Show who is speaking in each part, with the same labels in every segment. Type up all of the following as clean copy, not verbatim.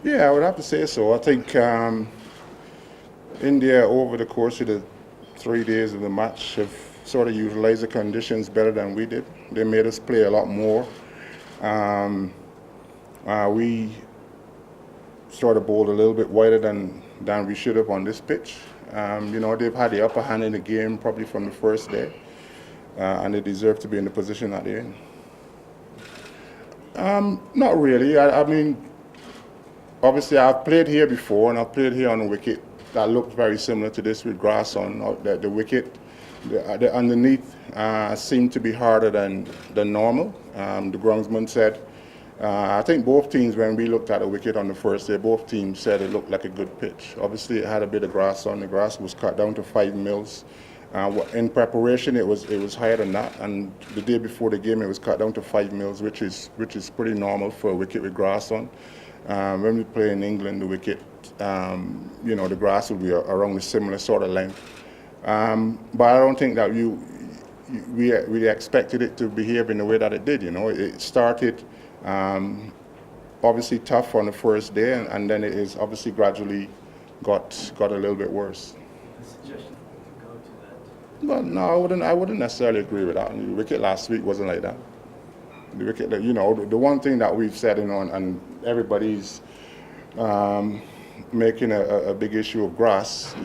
Speaker 1: Yeah, I would have to say so. I think India, over the course of the 3 days of the match, have sort of utilized the conditions better than we did. They made us play a lot more. Um, we sort of bowled a little bit wider than we should have on this pitch. They've had the upper hand in the game probably from the first day, and they deserve to be in the position that they're in. Not really. I mean, obviously, I've played here before, and I've played here on a wicket that looked very similar to this with grass on. The wicket, the underneath seemed to be harder than normal. The groundsman said, I think both teams, when we looked at the wicket on the first day, both teams said it looked like a good pitch. Obviously, it had a bit of grass on. The grass was cut down to 5 mils. In preparation, it was higher than that, and the day before the game, it was cut down to 5 mils, which is pretty normal for a wicket with grass on. When we play in England, the wicket, the grass will be around a similar sort of length. But I don't think that we expected it to behave in the way that it did. It started obviously tough on the first day, and then it is obviously gradually got a little bit worse. Well, no, I wouldn't necessarily agree with that. The wicket last week wasn't like that. The wicket, the one thing that we've said, and everybody's making a big issue of grass.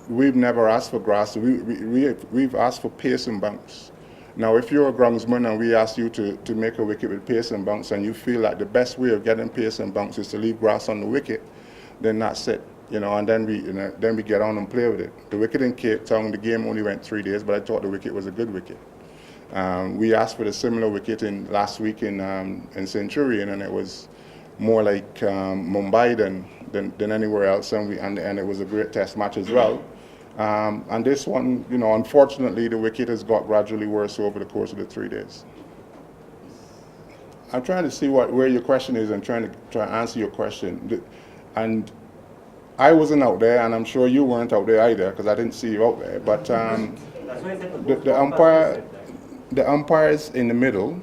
Speaker 1: We've never asked for grass. We've asked for pace and bounce. Now, if you're a groundsman and we ask you to make a wicket with pace and bounce, and you feel like the best way of getting pace and bounce is to leave grass on the wicket, then that's it. And then we get on and play with it. The wicket in Cape Town, the game only went 3 days, but I thought the wicket was a good wicket. We asked for the similar wicket last week in Centurion, and it was more like Mumbai than anywhere else, and it was a great test match as well. And this one, unfortunately, the wicket has got gradually worse over the course of the 3 days. I'm trying to see where your question is and trying to answer your question. And I wasn't out there, and I'm sure you weren't out there either, because I didn't see you out there. But the umpires in the middle,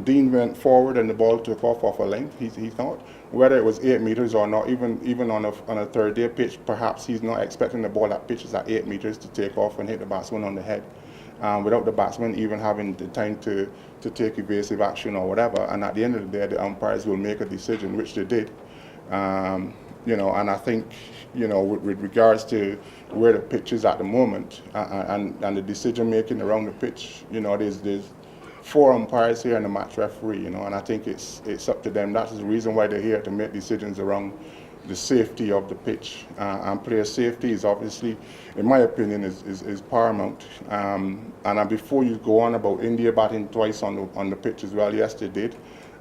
Speaker 1: Dean went forward and the ball took off a length. He thought, whether it was 8 meters or not, even on a third day pitch, perhaps he's not expecting the ball that pitches at 8 meters to take off and hit the batsman on the head, without the batsman even having the time to take evasive action or whatever. And at the end of the day, the umpires will make a decision, which they did. And I think, with regards to where the pitch is at the moment and the decision making around the pitch, there's 4 umpires here and a match referee, and I think it's up to them. That's the reason why they're here, to make decisions around the safety of the pitch. And player safety is obviously, in my opinion, is paramount. And before you go on about India batting twice on the pitch as well, yes, they did.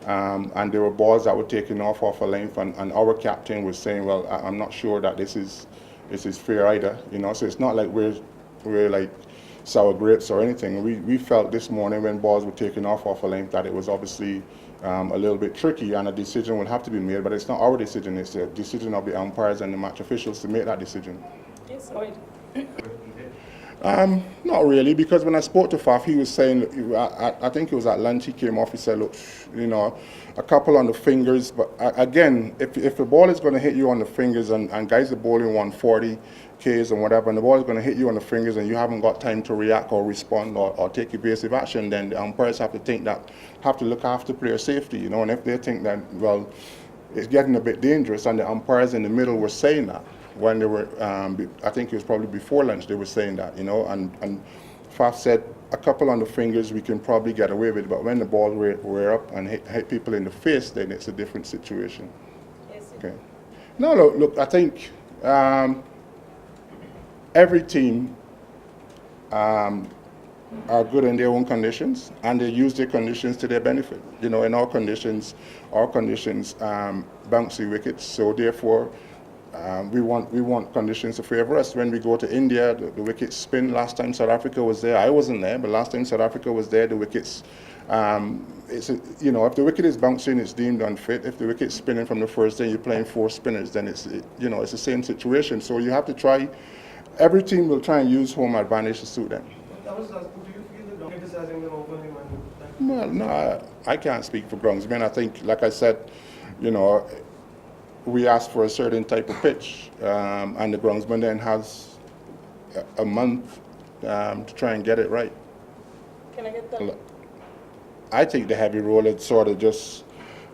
Speaker 1: And there were balls that were taken off a length, and our captain was saying, well, I'm not sure that this is fair either, so it's not like we're like sour grapes or anything. We felt this morning when balls were taken off a length that it was obviously a little bit tricky, and a decision will have to be made, but it's not our decision, it's the decision of the umpires and the match officials to make that decision.
Speaker 2: Yes, Lloyd.
Speaker 1: Not really, because when I spoke to Faf, he was saying, I think it was at lunch, he came off, he said, look, a couple on the fingers, but again, if the ball is going to hit you on the fingers, and guys are bowling 140 Ks and whatever, and the ball is going to hit you on the fingers and you haven't got time to react or respond or take evasive action, then the umpires have to look after player safety, and if they think that, well, it's getting a bit dangerous, and the umpires in the middle were saying that, when they were, I think it was probably before lunch, they were saying that, and Faf said a couple on the fingers we can probably get away with, but when the ball were up and hit people in the face, then it's a different situation.
Speaker 2: Yes.
Speaker 1: Okay. No, look, I think every team are good in their own conditions, and they use their conditions to their benefit. In our conditions, bouncy wickets, so therefore, we want conditions to favour us. When we go to India, the wickets spin. Last time South Africa was there, I wasn't there, but last time South Africa was there, the wickets, if the wicket is bouncing, it's deemed unfit. If the wicket's spinning from the first day, you're playing 4 spinners, then it's the same situation. So you have to try. Every team will try and use home advantage to suit them.
Speaker 3: I was asking, do you feel that criticizing them openly?
Speaker 1: Well, no, I can't speak for groundsmen. I think, like I said, we ask for a certain type of pitch, and the groundsman then has a month to try and get it right.
Speaker 2: Can I get the?
Speaker 1: I think the heavy roller sort of just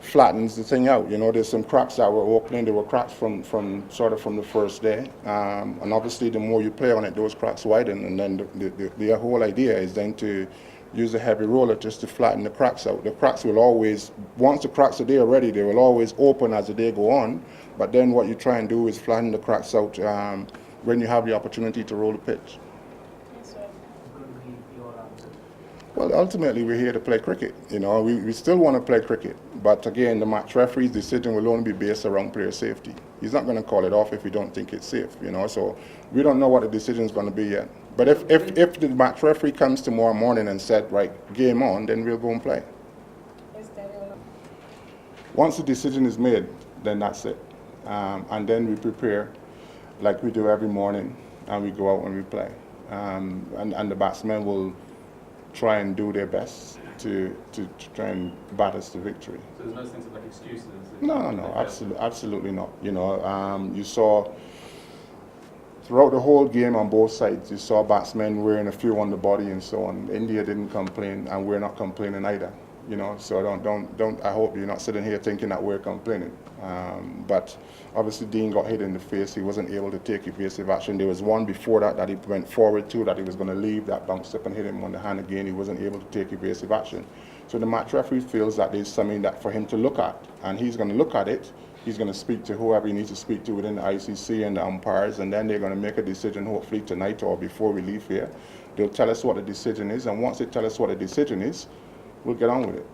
Speaker 1: flattens the thing out. You know, there's some cracks that were opening. There were cracks from the first day, and obviously the more you play on it, those cracks widen. And then the whole idea is then to use a heavy roller just to flatten the cracks out. The cracks will always, once the cracks are there already, they will always open as the day go on. But then what you try and do is flatten the cracks out when you have the opportunity to roll the pitch.
Speaker 2: Yes, sir.
Speaker 1: Well, ultimately, we're here to play cricket. You know, we still want to play cricket. But again, the match referee's decision will only be based around player safety. He's not going to call it off if we don't think it's safe, you know. So we don't know what the decision is going to be yet. But if the match referee comes tomorrow morning and said, right, game on, then we'll go and play.
Speaker 2: Is Daniel?
Speaker 1: Once the decision is made, then that's it. And then we prepare like we do every morning, and we go out and we play. And the batsmen will try and do their best to try and bat us to victory.
Speaker 4: So there's no sense of like excuses?
Speaker 1: No, absolutely not. You know, you saw throughout the whole game on both sides, you saw batsmen wearing a few on the body and so on. India didn't complain, and we're not complaining either. You know, so don't. I hope you're not sitting here thinking that we're complaining. But obviously, Dean got hit in the face. He wasn't able to take evasive action. There was one before that he went forward to that he was going to leave, that bounced up and hit him on the hand again. He wasn't able to take evasive action. So the match referee feels that there's something that for him to look at, and he's going to look at it. He's going to speak to whoever he needs to speak to within the ICC and the umpires, and then they're going to make a decision hopefully tonight or before we leave here. They'll tell us what the decision is, and once they tell us what the decision is, we'll get on with it.